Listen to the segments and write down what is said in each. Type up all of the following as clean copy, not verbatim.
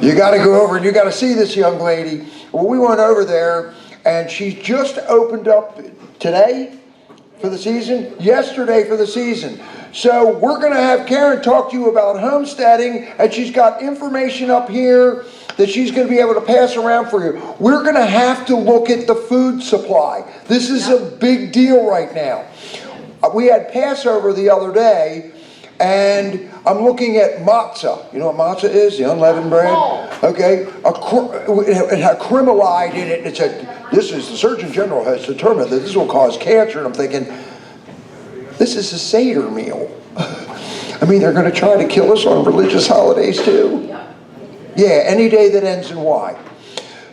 You got to go over and you got to see this young lady. Well, we went over there and she's just opened up today for the season, yesterday for the season. So we're going to have Karen talk to you about homesteading, and she's got information up here that she's going to be able to pass around for you. We're going to have to look at the food supply. This is a big deal right now. We had Passover the other day, and I'm looking at matzah. You know what matzah is? The unleavened bread? Okay. It had criminalide in it. It said, the Surgeon General has determined that this will cause cancer. And I'm thinking, this is a Cedar meal. I mean, they're going to try to kill us on religious holidays too. Yeah, any day that ends in Y.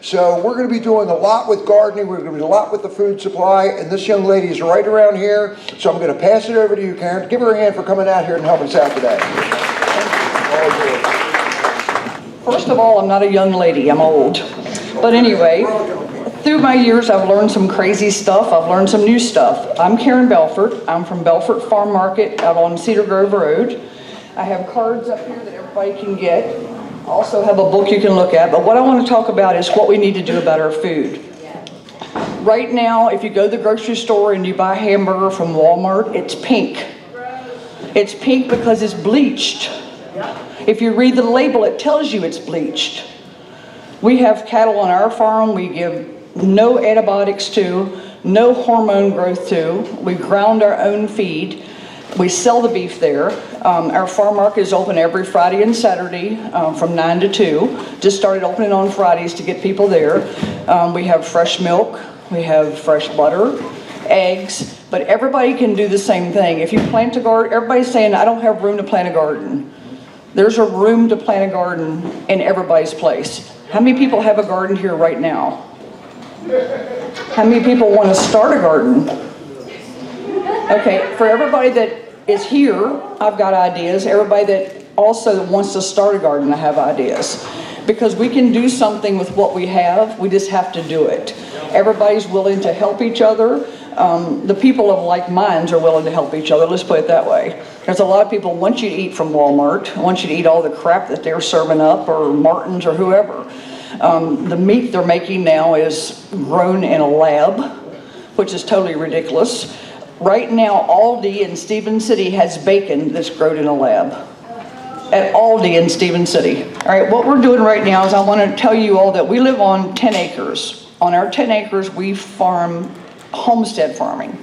So we're going to be doing a lot with gardening. We're going to do a lot with the food supply. And this young lady is right around here. So I'm going to pass it over to you, Karen. Give her a hand for coming out here and helping us out today. First of all, I'm not a young lady. I'm old. But anyway, through my years, I've learned some crazy stuff. I've learned some new stuff. I'm Karen Belford. I'm from Belford Farm Market out on Cedar Grove Road. I have cards up here that everybody can get. I also have a book you can look at. But what I want to talk about is what we need to do about our food. Right now, if you go to the grocery store and you buy a hamburger from Walmart, it's pink. It's pink because it's bleached. If you read the label, it tells you it's bleached. We have cattle on our farm we give no antibiotics to, no hormone growth to. We ground our own feed. We sell the beef there. Our farm market is open every Friday and Saturday from 9 to 2. Just started opening on Fridays to get people there. We have fresh milk. We have fresh butter, eggs, but everybody can do the same thing. If you plant a garden, everybody's saying, I don't have room to plant a garden. There's a room to plant a garden in everybody's place. How many people have a garden here right now? How many people want to start a garden? Okay, for everybody that is here, I've got ideas. Everybody that also wants to start a garden, I have ideas. Because we can do something with what we have, we just have to do it. Everybody's willing to help each other. The people of like minds are willing to help each other, let's put it that way. There's a lot of people want you to eat from Walmart, want you to eat all the crap that they're serving up, or Martin's or whoever. The meat they're making now is grown in a lab, which is totally ridiculous. Right now, Aldi in Stephen City has bacon that's grown in a lab. At Aldi in Stephen City. All right, what we're doing right now is I want to tell you all that we live on 10 acres. On our 10 acres, we farm homestead farming.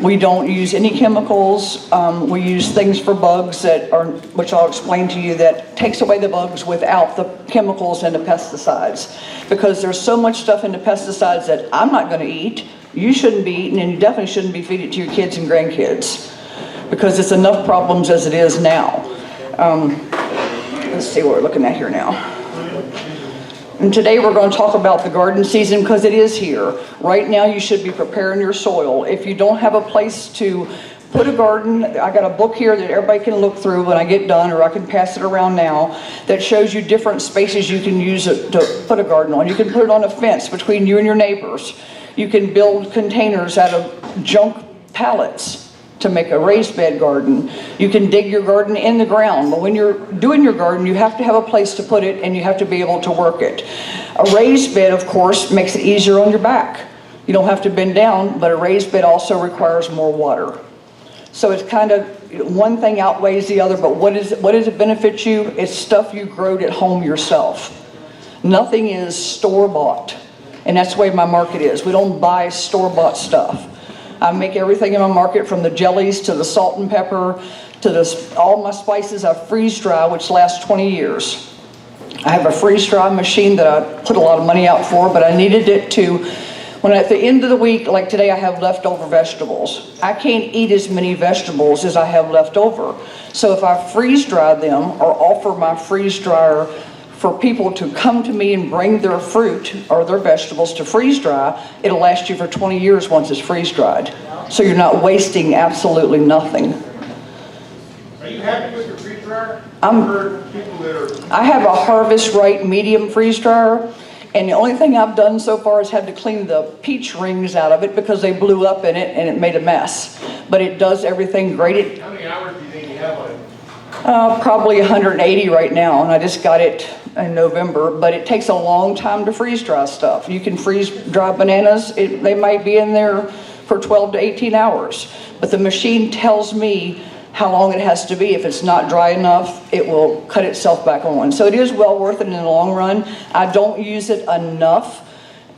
We don't use any chemicals. We use things for bugs which I'll explain to you, that takes away the bugs without the chemicals and the pesticides. Because there's so much stuff in the pesticides that I'm not going to eat, you shouldn't be eating, and you definitely shouldn't be feeding it to your kids and grandkids. Because it's enough problems as it is now. Let's see what we're looking at here now. And today we're going to talk about the garden season because it is here. Right now you should be preparing your soil. If you don't have a place to put a garden, I got a book here that everybody can look through when I get done, or I can pass it around now, that shows you different spaces you can use it to put a garden on. You can put it on a fence between you and your neighbors. You can build containers out of junk pallets to make a raised bed garden. You can dig your garden in the ground, but when you're doing your garden, you have to have a place to put it and you have to be able to work it. A raised bed, of course, makes it easier on your back. You don't have to bend down, but a raised bed also requires more water. So it's kind of, one thing outweighs the other, but what does it benefit you? It's stuff you growed at home yourself. Nothing is store-bought, and that's the way my market is. We don't buy store-bought stuff. I make everything in my market, from the jellies to the salt and pepper to all my spices I freeze dry, which lasts 20 years. I have a freeze dry machine that I put a lot of money out for, but I needed it to, when at the end of the week, like today I have leftover vegetables. I can't eat as many vegetables as I have left over. So if I freeze dry them or offer my freeze dryer for people to come to me and bring their fruit or their vegetables to freeze dry, it'll last you for 20 years once it's freeze dried. So you're not wasting absolutely nothing. Are you happy with your freeze dryer? I have a Harvest Right medium freeze dryer, and the only thing I've done so far is had to clean the peach rings out of it because they blew up in it and it made a mess. But it does everything great. How many hours do you think you have on it? Probably 180 right now, and I just got it in November, but it takes a long time to freeze dry stuff. You can freeze dry bananas, they might be in there for 12 to 18 hours, but the machine tells me how long it has to be. If it's not dry enough, it will cut itself back on. So it is well worth it in the long run. I don't use it enough,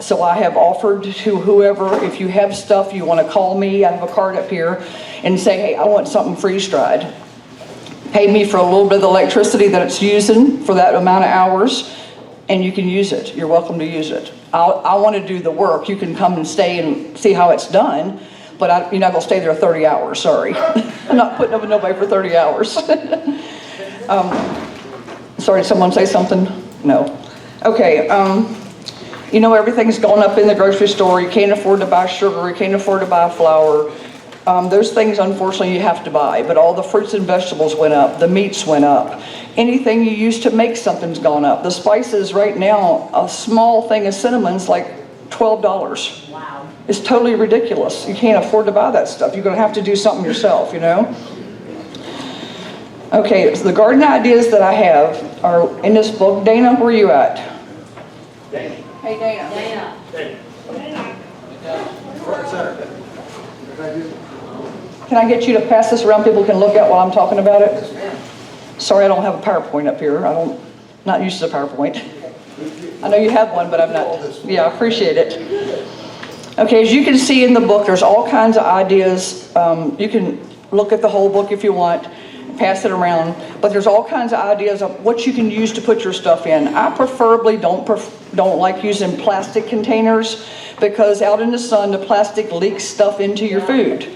so I have offered to whoever, if you have stuff you want to call me, I have a card up here, and say, hey, I want something freeze dried. Pay me for a little bit of the electricity that it's using for that amount of hours, and you can use it. You're welcome to use it. I want to do the work. You can come and stay and see how it's done, but you're not going to stay there 30 hours, sorry. I'm not putting up with nobody for 30 hours. Sorry, did someone say something? No. Okay, you know, everything's gone up in the grocery store. You can't afford to buy sugar. You can't afford to buy flour. Those things, unfortunately, you have to buy, but all the fruits and vegetables went up, the meats went up. Anything you use to make something's gone up. The spices right now, a small thing of cinnamon's like $12. Wow. It's totally ridiculous. You can't afford to buy that stuff. You're gonna have to do something yourself, you know? Okay, so the garden ideas that I have are in this book. Dana, where are you at? Dana. Hey, Dana. Dana. Can I get you to pass this around? People can look at while I'm talking about it? Sorry, I don't have a PowerPoint up here. Not used to the PowerPoint. I know you have one, but I'm not. Yeah, I appreciate it. Okay, as you can see in the book, there's all kinds of ideas. You can look at the whole book if you want, pass it around, but there's all kinds of ideas of what you can use to put your stuff in. I preferably don't like using plastic containers because out in the sun, the plastic leaks stuff into your food.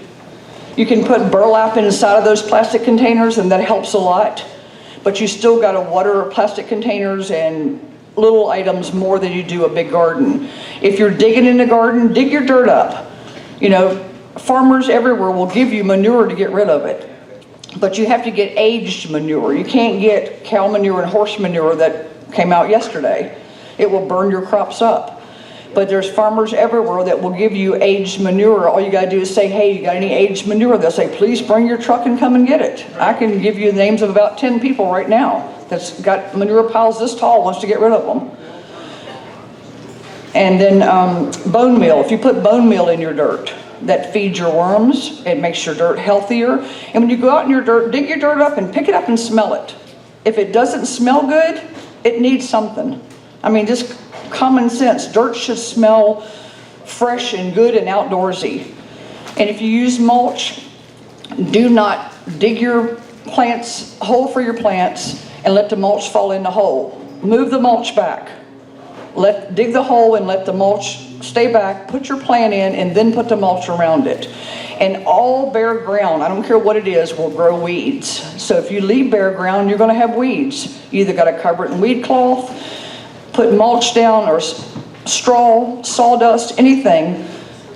You can put burlap inside of those plastic containers and that helps a lot, but you still got to water plastic containers and little items more than you do a big garden. If you're digging in the garden, dig your dirt up. You know, farmers everywhere will give you manure to get rid of it, but you have to get aged manure. You can't get cow manure and horse manure that came out yesterday. It will burn your crops up. But there's farmers everywhere that will give you aged manure. All you gotta do is say, hey, you got any aged manure? They'll say, please bring your truck and come and get it. I can give you the names of about 10 people right now that's got manure piles this tall, wants to get rid of them. And then bone meal. If you put bone meal in your dirt, that feeds your worms. It makes your dirt healthier. And when you go out in your dirt, dig your dirt up and pick it up and smell it. If it doesn't smell good, it needs something. I mean, just common sense. Dirt should smell fresh and good and outdoorsy. And if you use mulch, do not dig your plants, hole for your plants, and let the mulch fall in the hole. Move the mulch back. Dig the hole and let the mulch stay back, put your plant in, and then put the mulch around it. And all bare ground, I don't care what it is, will grow weeds. So if you leave bare ground, you're gonna have weeds. You either gotta cover it in weed cloth, put mulch down, or straw, sawdust, anything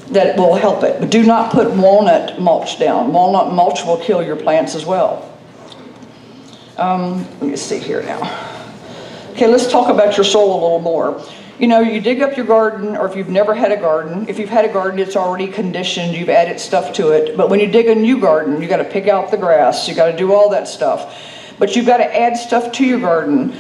that will help it. But do not put walnut mulch down. Walnut mulch will kill your plants as well. Let me see here now. Okay, let's talk about your soil a little more. You know, you dig up your garden, or if you've never had a garden, if you've had a garden, it's already conditioned, you've added stuff to it. But when you dig a new garden, you gotta pick out the grass, you gotta do all that stuff. But you've gotta add stuff to your garden.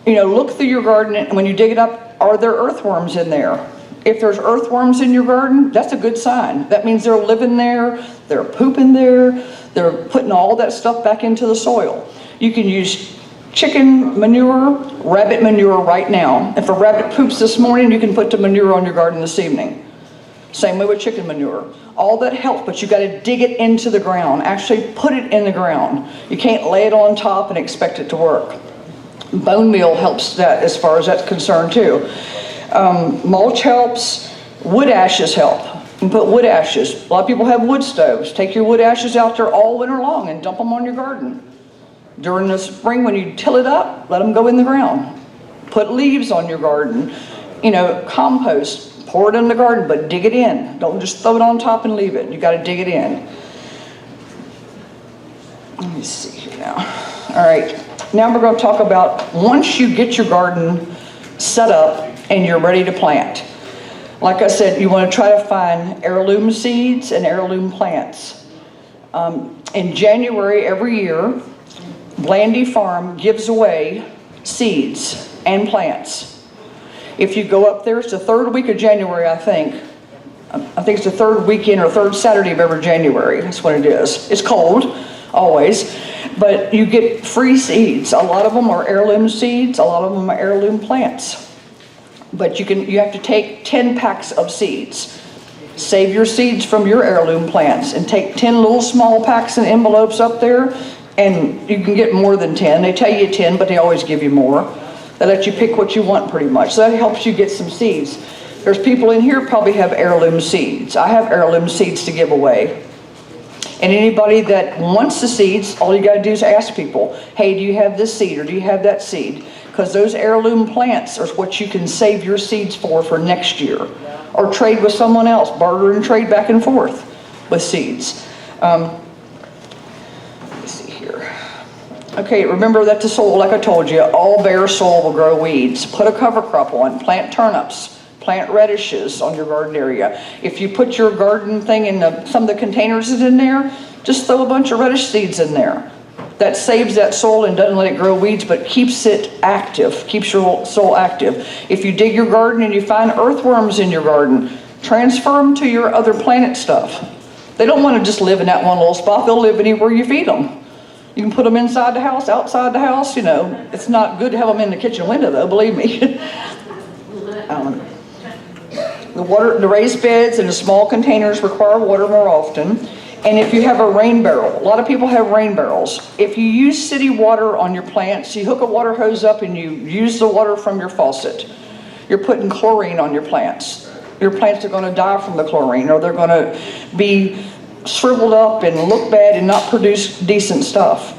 You know, look through your garden, and when you dig it up, are there earthworms in there? If there's earthworms in your garden, that's a good sign. That means they're living there, they're pooping there, they're putting all that stuff back into the soil. You can use chicken manure, rabbit manure right now. If a rabbit poops this morning, you can put the manure on your garden this evening. Same way with chicken manure. All that helps, but you got to dig it into the ground. Actually put it in the ground. You can't lay it on top and expect it to work. Bone meal helps that as far as that's concerned too. Mulch helps. Wood ashes help. You can put wood ashes. A lot of people have wood stoves. Take your wood ashes out there all winter long and dump them on your garden. During the spring, when you till it up, let them go in the ground. Put leaves on your garden. You know, compost, pour it in the garden, but dig it in. Don't just throw it on top and leave it. You got to dig it in. Let me see here now. All right, now we're going to talk about once you get your garden set up and you're ready to plant. Like I said, you want to try to find heirloom seeds and heirloom plants. In January every year, Blandy Farm gives away seeds and plants. If you go up there, it's the third week of January, I think. I think it's the third weekend or third Saturday of every January. That's what it is. It's cold, always, but you get free seeds. A lot of them are heirloom seeds. A lot of them are heirloom plants. But you have to take 10 packs of seeds. Save your seeds from your heirloom plants and take 10 little small packs and envelopes up there, and you can get more than 10. They tell you 10, but they always give you more. They let you pick what you want pretty much. So that helps you get some seeds. There's people in here probably have heirloom seeds. I have heirloom seeds to give away. And anybody that wants the seeds, all you got to do is ask people, hey, do you have this seed or do you have that seed? Because those heirloom plants are what you can save your seeds for next year. Or trade with someone else, barter and trade back and forth with seeds. Let's see here. Okay, remember that the soil, like I told you, all bare soil will grow weeds. Put a cover crop on, plant turnips. Plant radishes on your garden area. If you put your garden thing in some of the containers that's in there, just throw a bunch of radish seeds in there. That saves that soil and doesn't let it grow weeds, but keeps it active, keeps your soil active. If you dig your garden and you find earthworms in your garden, transfer them to your other plant stuff. They don't want to just live in that one little spot. They'll live anywhere you feed them. You can put them inside the house, outside the house, you know. It's not good to have them in the kitchen window though, believe me. The raised beds and the small containers require water more often. And if you have a rain barrel, a lot of people have rain barrels. If you use city water on your plants, you hook a water hose up and you use the water from your faucet. You're putting chlorine on your plants. Your plants are going to die from the chlorine, or they're going to be shriveled up and look bad and not produce decent stuff.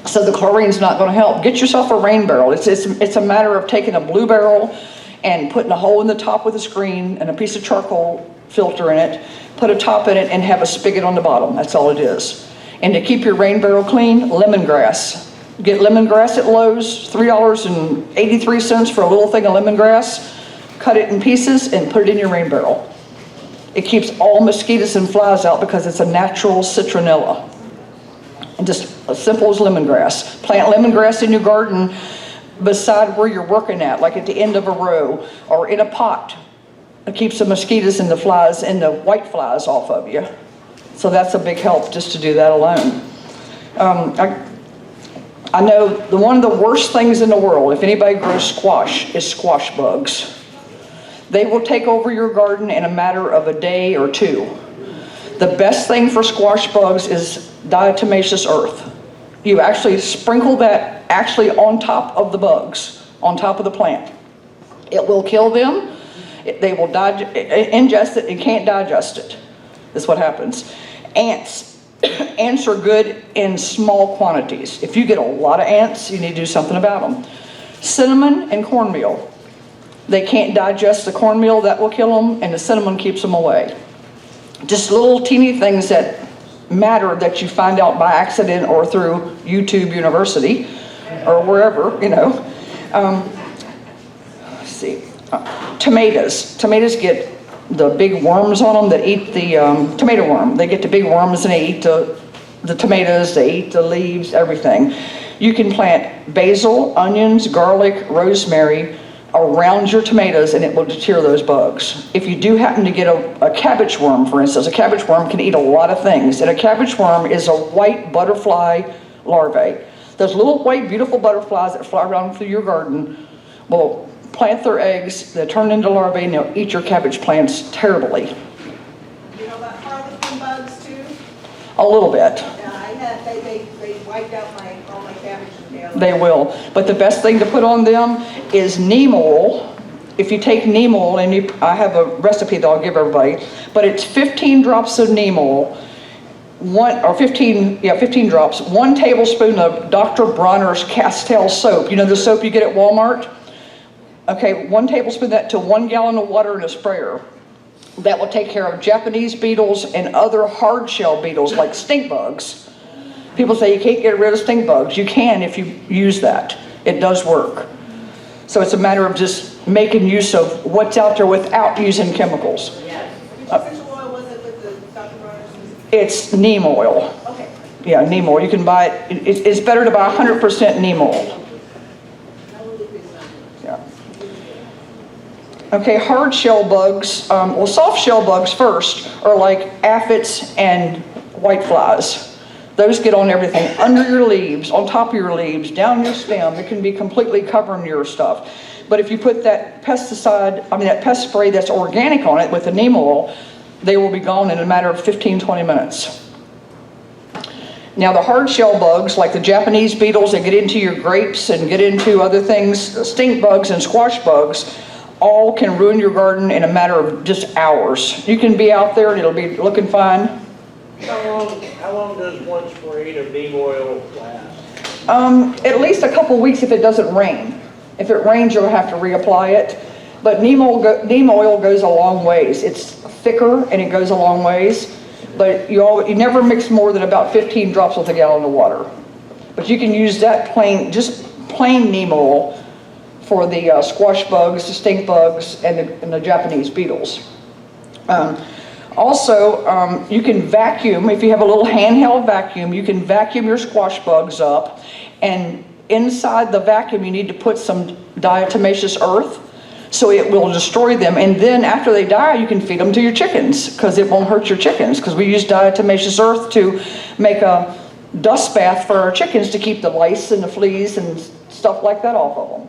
So the chlorine's not going to help. Get yourself a rain barrel. It's a matter of taking a blue barrel and putting a hole in the top with a screen and a piece of charcoal filter in it, put a top in it, and have a spigot on the bottom. That's all it is. And to keep your rain barrel clean, lemongrass. Get lemongrass at Lowe's, $3.83 for a little thing of lemongrass. Cut it in pieces and put it in your rain barrel. It keeps all mosquitoes and flies out because it's a natural citronella. And just as simple as lemongrass. Plant lemongrass in your garden beside where you're working at, like at the end of a row or in a pot. It keeps the mosquitoes and the flies and the white flies off of you. So that's a big help just to do that alone. I know one of the worst things in the world, if anybody grows squash, is squash bugs. They will take over your garden in a matter of a day or two. The best thing for squash bugs is diatomaceous earth. You actually sprinkle that actually on top of the bugs, on top of the plant. It will kill them. They will ingest it and can't digest it. That's what happens. Ants. Ants are good in small quantities. If you get a lot of ants, you need to do something about them. Cinnamon and cornmeal. They can't digest the cornmeal, that will kill them, and the cinnamon keeps them away. Just little teeny things that matter that you find out by accident or through YouTube University or wherever, you know. Let's see. Tomatoes. Tomatoes get the big worms on them that eat the tomato worm. They get the big worms and they eat the tomatoes, they eat the leaves, everything. You can plant basil, onions, garlic, rosemary around your tomatoes and it will deter those bugs. If you do happen to get a cabbage worm, for instance, a cabbage worm can eat a lot of things, and a cabbage worm is a white butterfly larvae. Those little white beautiful butterflies that fly around through your garden will plant their eggs, they turn into larvae, and they'll eat your cabbage plants terribly. You know about harlequin bugs too? A little bit. Yeah, I had, they wiped out all my cabbage and kale. They will. But the best thing to put on them is neem oil. If you take neem oil, and I have a recipe that I'll give everybody, but it's 15 drops of neem oil, 15 drops, 1 tablespoon of Dr. Bronner's Castile soap. You know the soap you get at Walmart? Okay, 1 tablespoon of that to 1 gallon of water in a sprayer. That will take care of Japanese beetles and other hard shell beetles like stink bugs. People say you can't get rid of stink bugs. You can if you use that. It does work. So it's a matter of just making use of what's out there without using chemicals. Which essential oil was it with the Dr. Bronner's? It's neem oil. Okay. Yeah, neem oil. You can buy it. It's better to buy 100% neem oil. Yeah. Okay, hard shell bugs. Well, soft shell bugs first are like aphids and whiteflies. Those get on everything, under your leaves, on top of your leaves, down your stem. It can be completely covering your stuff. But if you put that that pest spray that's organic on it with the neem oil, they will be gone in a matter of 15, 20 minutes. Now the hard shell bugs, like the Japanese beetles that get into your grapes and get into other things, stink bugs and squash bugs, all can ruin your garden in a matter of just hours. You can be out there and it'll be looking fine. How long does one spray of neem oil last? At least a couple weeks if it doesn't rain. If it rains, you'll have to reapply it. But neem oil goes a long ways. It's thicker and it goes a long ways. But you never mix more than about 15 drops with a gallon of water. But you can use that just plain neem oil for the squash bugs, the stink bugs, and the Japanese beetles. Also, you can vacuum. If you have a little handheld vacuum, you can vacuum your squash bugs up, and inside the vacuum you need to put some diatomaceous earth so it will destroy them, and then after they die you can feed them to your chickens because it won't hurt your chickens, because we use diatomaceous earth to make a dust bath for our chickens to keep the lice and the fleas and stuff like that off of them.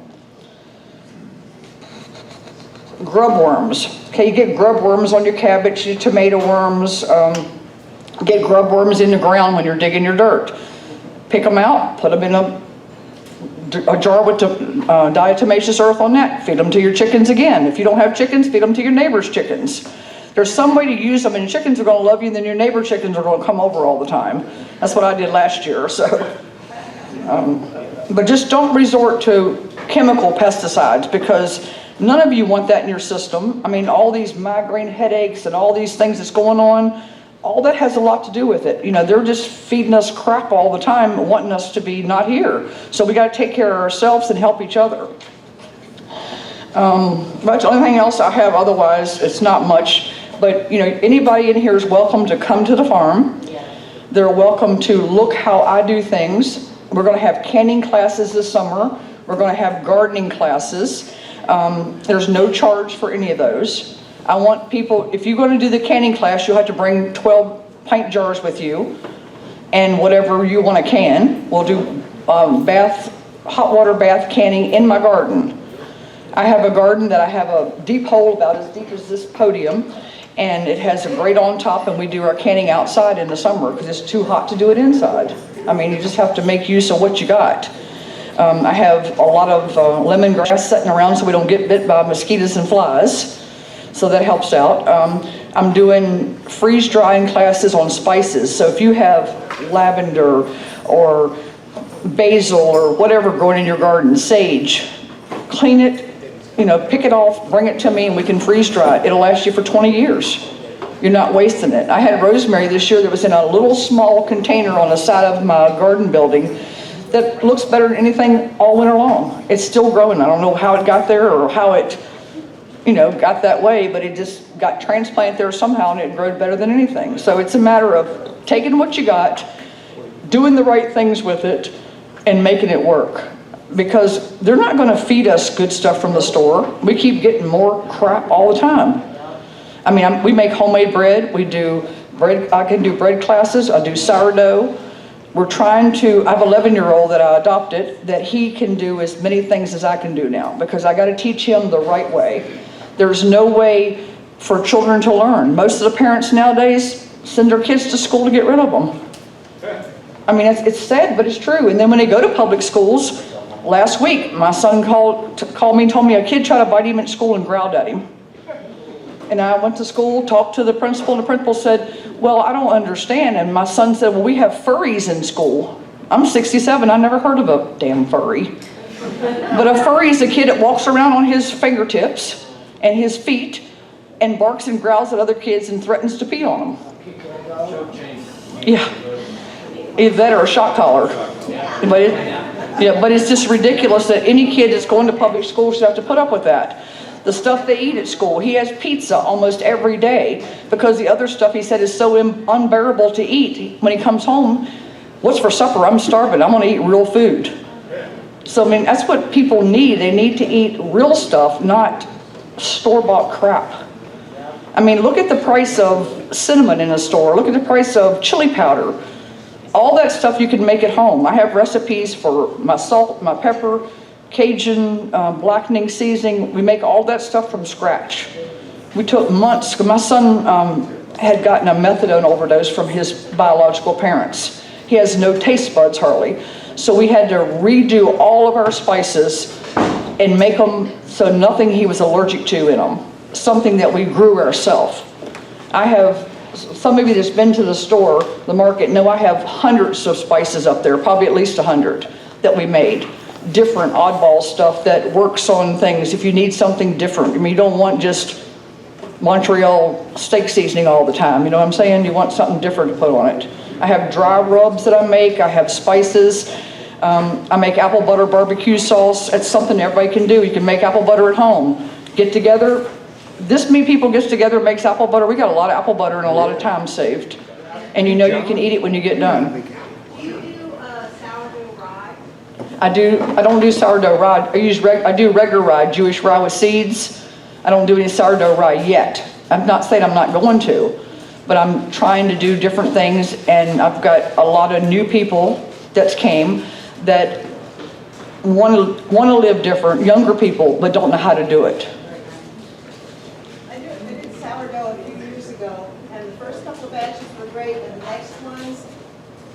Grub worms. Okay, you get grub worms on your cabbage, your tomato worms, get grub worms in the ground when you're digging your dirt. Pick them out, put them in a jar with diatomaceous earth on that, feed them to your chickens again. If you don't have chickens, feed them to your neighbor's chickens. There's some way to use them, and your chickens are going to love you, and then your neighbor chickens are going to come over all the time. That's what I did last year. So, but just don't resort to chemical pesticides, because none of you want that in your system. I mean, all these migraine headaches and all these things that's going on, all that has a lot to do with it. You know, they're just feeding us crap all the time, wanting us to be not here. So we got to take care of ourselves and help each other. But the only thing else I have, otherwise, it's not much. But, you know, anybody in here is welcome to come to the farm. They're welcome to look how I do things. We're going to have canning classes this summer. We're going to have gardening classes. There's no charge for any of those. I want people, if you're going to do the canning class, you'll have to bring 12 pint jars with you and whatever you want to can. We'll do hot water bath canning in my garden. I have a garden that I have a deep hole about as deep as this podium, and it has a grate on top, and we do our canning outside in the summer because it's too hot to do it inside. I mean, you just have to make use of what you got. I have a lot of lemongrass sitting around so we don't get bit by mosquitoes and flies. So that helps out. I'm doing freeze drying classes on spices. So if you have lavender or basil or whatever growing in your garden, sage, clean it, you know, pick it off, bring it to me, and we can freeze dry it. It'll last you for 20 years. You're not wasting it. I had rosemary this year that was in a little small container on the side of my garden building that looks better than anything all winter long. It's still growing. I don't know how it got there or how it, you know, got that way, but it just got transplanted there somehow and it grew better than anything. So it's a matter of taking what you got, doing the right things with it, and making it work. Because they're not going to feed us good stuff from the store. We keep getting more crap all the time. I mean, we make homemade bread. We do bread. I can do bread classes. I do sourdough. We're trying to, I have an 11-year-old that I adopted that he can do as many things as I can do now because I got to teach him the right way. There's no way for children to learn. Most of the parents nowadays send their kids to school to get rid of them. I mean, it's sad, but it's true. And then when they go to public schools, last week, my son called me and told me a kid tried to bite him at school and growled at him. And I went to school, talked to the principal, and the principal said, well, I don't understand. And my son said, well, we have furries in school. I'm 67, I never heard of a damn furry. But a furry is a kid that walks around on his fingertips and his feet and barks and growls at other kids and threatens to pee on them. Yeah. Either that or a shock collar. But it's just ridiculous that any kid that's going to public school should have to put up with that. The stuff they eat at school, he has pizza almost every day because the other stuff he said is so unbearable to eat. When he comes home, What's for supper? I'm starving. I want to eat real food. So, I mean, that's what people need. They need to eat real stuff, not store-bought crap. I mean, look at the price of cinnamon in a store. Look at the price of chili powder. All that stuff you can make at home. I have recipes for my salt, my pepper, Cajun blackening seasoning. We make all that stuff from scratch. We took months. My son had gotten a methadone overdose from his biological parents. He has no taste buds hardly. So we had to redo all of our spices and make them so nothing he was allergic to in them. Something that we grew ourselves. I have, some of you that's been to the store, the market, know I have hundreds of spices up there, probably at least 100 that we made. Different oddball stuff that works on things if you need something different. I mean, you don't want just Montreal steak seasoning all the time, you know what I'm saying? You want something different to put on it. I have dry rubs that I make, I have spices. I make apple butter barbecue sauce. It's something everybody can do. You can make apple butter at home. Get together. This many people gets together and makes apple butter. We got a lot of apple butter and a lot of time saved. And you know you can eat it when you get done. Do you do sourdough rye? I don't do sourdough rye. I do regular rye, Jewish rye with seeds. I don't do any sourdough rye yet. I'm not saying I'm not going to, but I'm trying to do different things, and I've got a lot of new people that came that want to live different, younger people, but don't know how to do it. I did sourdough a few years ago, and the first couple of batches were great, and the next ones,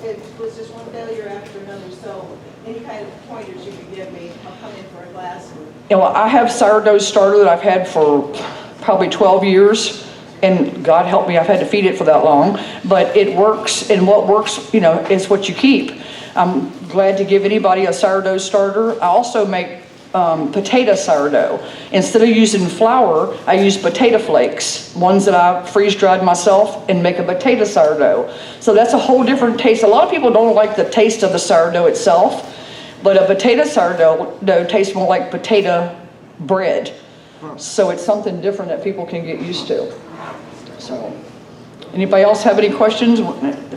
it was just one failure after another. So any kind of pointers you could give me, I'll come in for a glass. You know, I have sourdough starter that I've had for probably 12 years. And God help me, I've had to feed it for that long. But it works, and what works, you know, is what you keep. I'm glad to give anybody a sourdough starter. I also make potato sourdough. Instead of using flour, I use potato flakes, ones that I freeze-dried myself, and make a potato sourdough. So that's a whole different taste. A lot of people don't like the taste of the sourdough itself, but a potato sourdough tastes more like potato bread. So it's something different that people can get used to. So, anybody else have any questions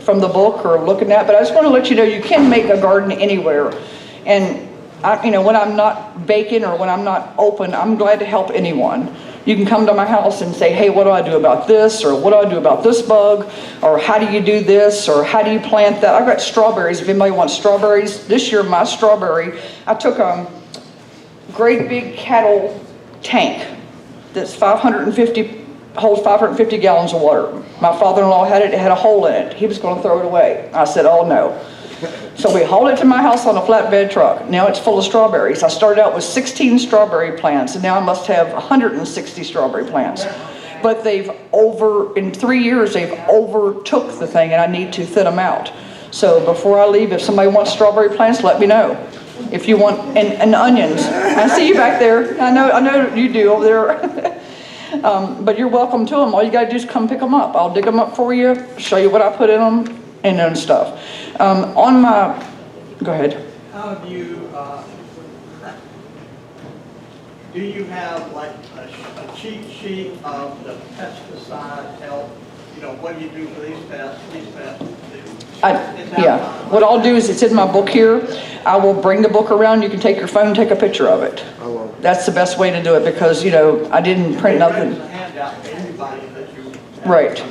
from the book or looking at? But I just want to let you know you can make a garden anywhere. And you know, when I'm not baking or when I'm not open, I'm glad to help anyone. You can come to my house and say, hey, what do I do about this? Or what do I do about this bug? Or how do you do this? Or how do you plant that? I've got strawberries. If anybody wants strawberries, this year my strawberry, I took a great big cattle tank that's holds 550 gallons of water. My father-in-law had it had a hole in it. He was going to throw it away. I said, oh no. So we hauled it to my house on a flatbed truck. Now it's full of strawberries. I started out with 16 strawberry plants, and now I must have 160 strawberry plants. But in 3 years, they've overtook the thing, and I need to thin them out. So before I leave, if somebody wants strawberry plants, let me know. If you want, and onions. I see you back there. I know you do over there. But you're welcome to them. All you got to do is come pick them up. I'll dig them up for you, show you what I put in them, and then stuff. Go ahead. How do you have like a cheat sheet of the pesticide health? You know, what do you do for these pests, Yeah, what I'll do is, it's in my book here. I will bring the book around. You can take your phone and take a picture of it. That's the best way to do it, because, you know, I didn't print nothing. Right.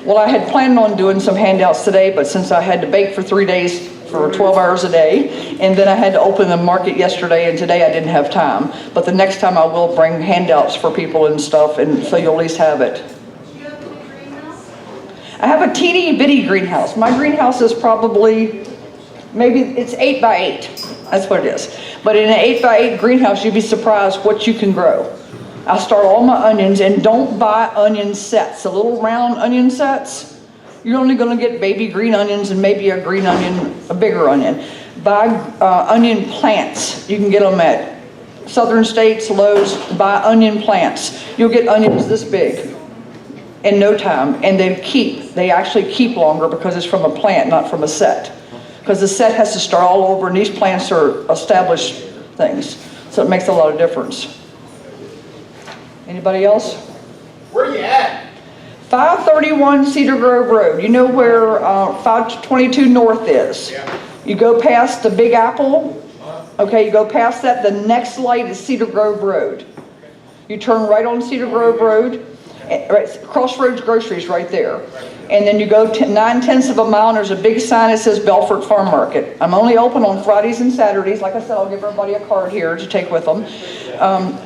Well, I had planned on doing some handouts today, but since I had to bake for 3 days for 12 hours a day, and then I had to open the market yesterday, and today I didn't have time. But the next time I will bring handouts for people and stuff, and so you'll at least have it. I have a teeny bitty greenhouse. My greenhouse is probably, maybe it's 8 by 8. That's what it is. But in an 8 by 8 greenhouse, you'd be surprised what you can grow. I start all my onions, and don't buy onion sets, the little round onion sets. You're only going to get baby green onions and maybe a green onion, a bigger onion. Buy onion plants. You can get them at Southern States, Lowe's. Buy onion plants. You'll get onions this big in no time, and they actually keep longer because it's from a plant, not from a set. Because the set has to start all over, and these plants are established things. So it makes a lot of difference. Anybody else? Where you at? 531 Cedar Grove Road. You know where 522 North is? Yeah. You go past the Big Apple. Okay, you go past that. The next light is Cedar Grove Road. You turn right on Cedar Grove Road. Right, Crossroads Groceries right there. And then you go 9/10 of a mile and there's a big sign that says Belford Farm Market. I'm only open on Fridays and Saturdays. Like I said, I'll give everybody a card here to take with them.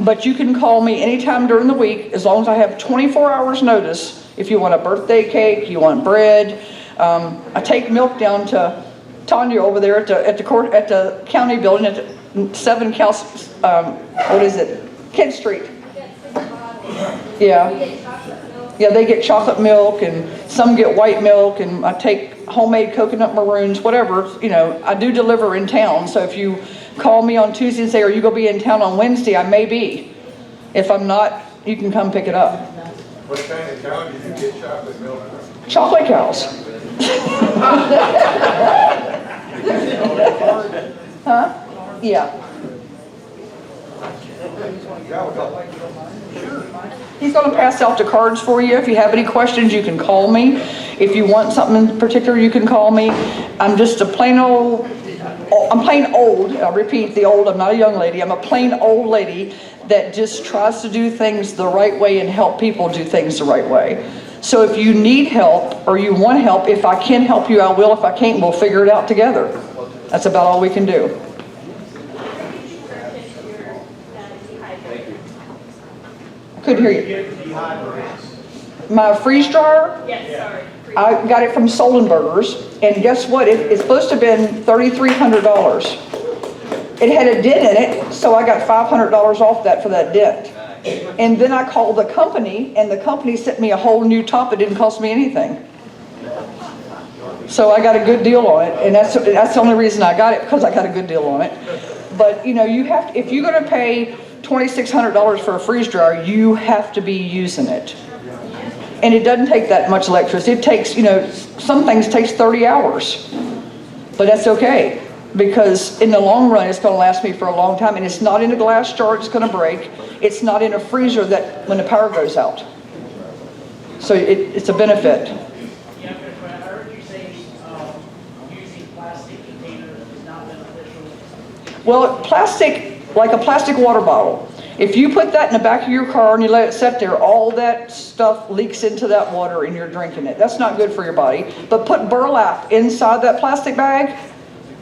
But you can call me anytime during the week as long as I have 24 hours notice. If you want a birthday cake, you want bread. I take milk down to Tanya over there at the county building at 7 Kent Street. Yeah. Yeah, they get chocolate milk and some get white milk, and I take homemade coconut maroons, whatever, you know, I do deliver in town. So if you call me on Tuesday and say, are you going to be in town on Wednesday? I may be. If I'm not, you can come pick it up. What kind of cow do you get chocolate milk from? Chocolate cows. Huh? Yeah. He's going to pass out the cards for you. If you have any questions, you can call me. If you want something in particular, you can call me. I'm just I'm plain old. I'll repeat the old. I'm not a young lady. I'm a plain old lady that just tries to do things the right way and help people do things the right way. So if you need help or you want help, if I can help you, I will. If I can't, we'll figure it out together. That's about all we can do. Couldn't hear you. My freeze dryer? Yes, sorry. I got it from Solenberger's, and guess what? It's supposed to have been $3,300. It had a dent in it, so I got $500 off that for that dent. And then I called the company, and the company sent me a whole new top. It didn't cost me anything. So I got a good deal on it, and that's the only reason I got it, because I got a good deal on it. But you know, you have to, if you're going to pay $2,600 for a freeze dryer, you have to be using it. And it doesn't take that much electricity. It takes, you know, some things takes 30 hours. But that's okay, because in the long run, it's going to last me for a long time. And it's not in a glass jar it's going to break. It's not in a freezer that when the power goes out. So it's a benefit. Yeah, but I heard you say using plastic containers is not beneficial. Well, plastic, like a plastic water bottle. If you put that in the back of your car and you let it sit there, all that stuff leaks into that water and you're drinking it. That's not good for your body. But put burlap inside that plastic bag,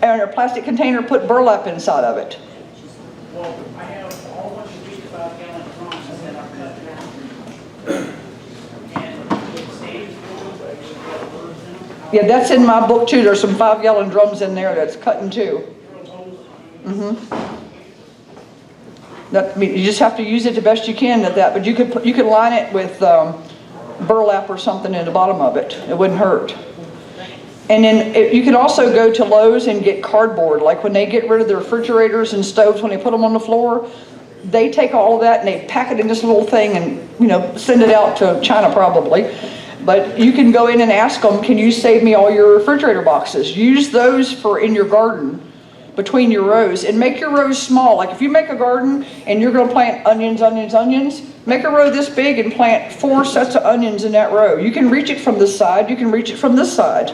and a plastic container, put burlap inside of it. Well, I have a whole bunch of 55-gallon drums that are cut down. And it stays full, but you have birds in them. Yeah, that's in my book too. There's some 5-gallon drums in there that's cut in two. Mm-hmm. That, I mean, you just have to use it the best you can at that, but you could line it with burlap or something in the bottom of it. It wouldn't hurt. And then you can also go to Lowe's and get cardboard. Like when they get rid of the refrigerators and stoves, when they put them on the floor, they take all of that and they pack it in this little thing and, you know, send it out to China probably. But you can go in and ask them, can you save me all your refrigerator boxes? Use those for in your garden, between your rows, and make your rows small. Like if you make a garden and you're going to plant onions, make a row this big and plant 4 sets of onions in that row. You can reach it from this side, you can reach it from this side.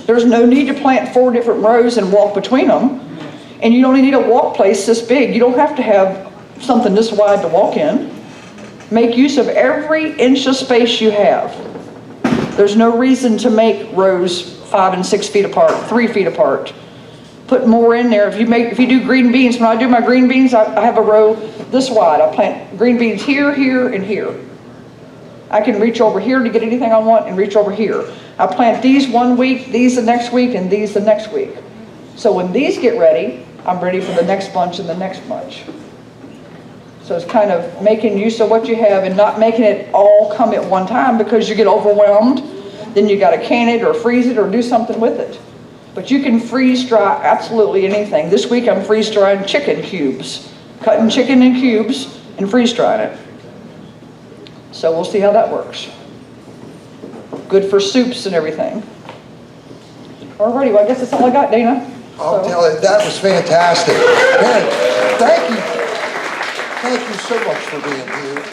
There's no need to plant 4 different rows and walk between them. And you don't need a walk place this big. You don't have to have something this wide to walk in. Make use of every inch of space you have. There's no reason to make rows 5 and 6 feet apart, 3 feet apart. Put more in there. If you do green beans, when I do my green beans, I have a row this wide. I plant green beans here, here, and here. I can reach over here to get anything I want and reach over here. I plant these one week, these the next week, and these the next week. So when these get ready, I'm ready for the next bunch and the next bunch. So it's kind of making use of what you have and not making it all come at one time, because you get overwhelmed. Then you got to can it or freeze it or do something with it. But you can freeze dry absolutely anything. This week I'm freeze drying chicken cubes. Cutting chicken in cubes and freeze drying it. So we'll see how that works. Good for soups and everything. Alrighty, well I guess that's all I got, Dana. I'll tell you, that was fantastic. Man, thank you. Thank you so much for being here.